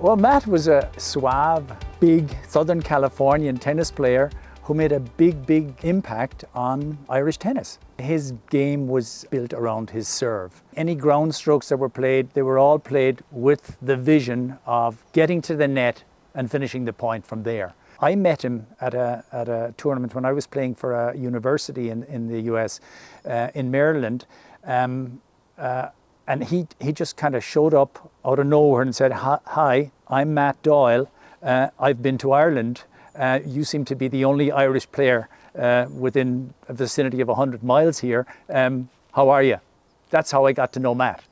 Well, Matt was a suave, big Southern Californian tennis player who made a big impact on Irish tennis. His game was built around his serve. Any ground strokes that were played, they were all played with the vision of getting to the net and finishing the point from there. I met him at a tournament when I was playing for a university in the US, in Maryland. And he just kind of showed up out of nowhere and said, "Hi, I'm Matt Doyle. I've been to Ireland. You seem to be the only Irish player within a vicinity of 100 miles here. How are you?" That's how I got to know Matt.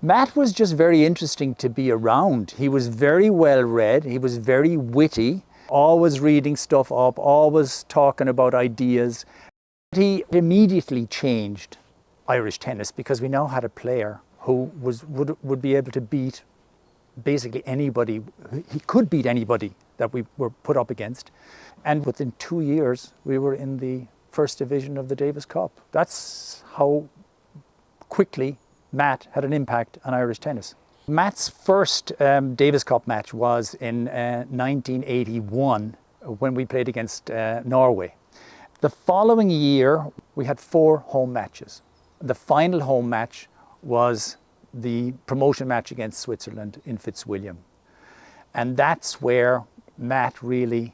Matt was just very interesting to be around. He was very well read. He was very witty, always reading stuff up, always talking about ideas. He immediately changed Irish tennis because we now had a player who would be able to beat basically anybody. He could beat anybody that we were put up against. And within 2 years, we were in the first division of the Davis Cup. That's how quickly Matt had an impact on Irish tennis. Matt's first Davis Cup match was in 1981 when we played against Norway. The following year, we had 4 home matches. The final home match was the promotion match against Switzerland in Fitzwilliam. And that's where Matt really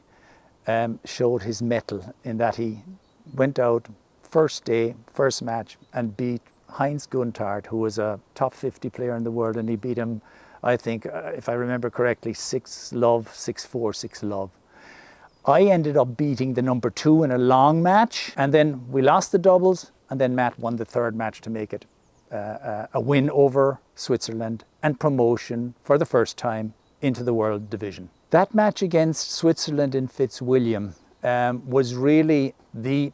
showed his mettle, in that he went out first day, first match, and beat Heinz Guntard, who was a top 50 player in the world, and he beat him, I think, if I remember correctly, 6-love, 6-4, 6-love. I ended up beating the number 2 in a long match, and then we lost the doubles, and then Matt won the third match to make it a win over Switzerland and promotion for the first time into the world division. That match against Switzerland in Fitzwilliam was really the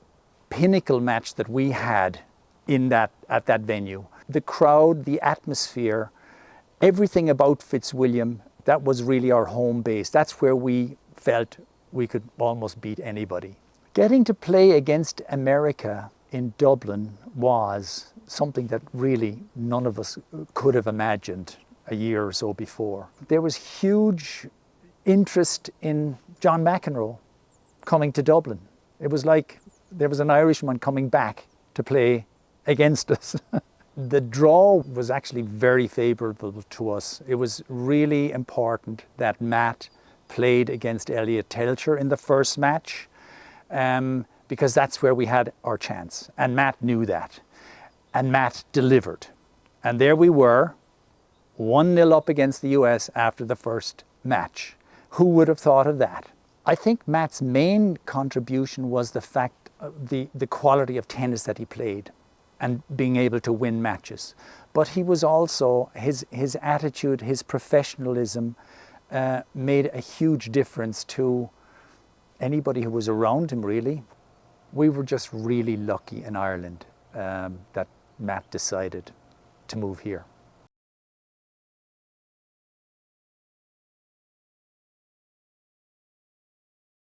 pinnacle match that we had at that venue. The crowd, the atmosphere, everything about Fitzwilliam, that was really our home base. That's where we felt we could almost beat anybody. Getting to play against America in Dublin was something that really none of us could have imagined a year or so before. There was huge interest in John McEnroe coming to Dublin. It was like there was an Irishman coming back to play against us. The draw was actually very favourable to us. It was really important that Matt played against Elliot Telcher in the first match, because that's where we had our chance. And Matt knew that. And Matt delivered. And there we were, 1-0 up against the US after the first match. Who would have thought of that? I think Matt's main contribution was the fact of the quality of tennis that he played and being able to win matches. But he was also, his attitude, his professionalism made a huge difference to anybody who was around him, really. We were just really lucky in Ireland that Matt decided to move here.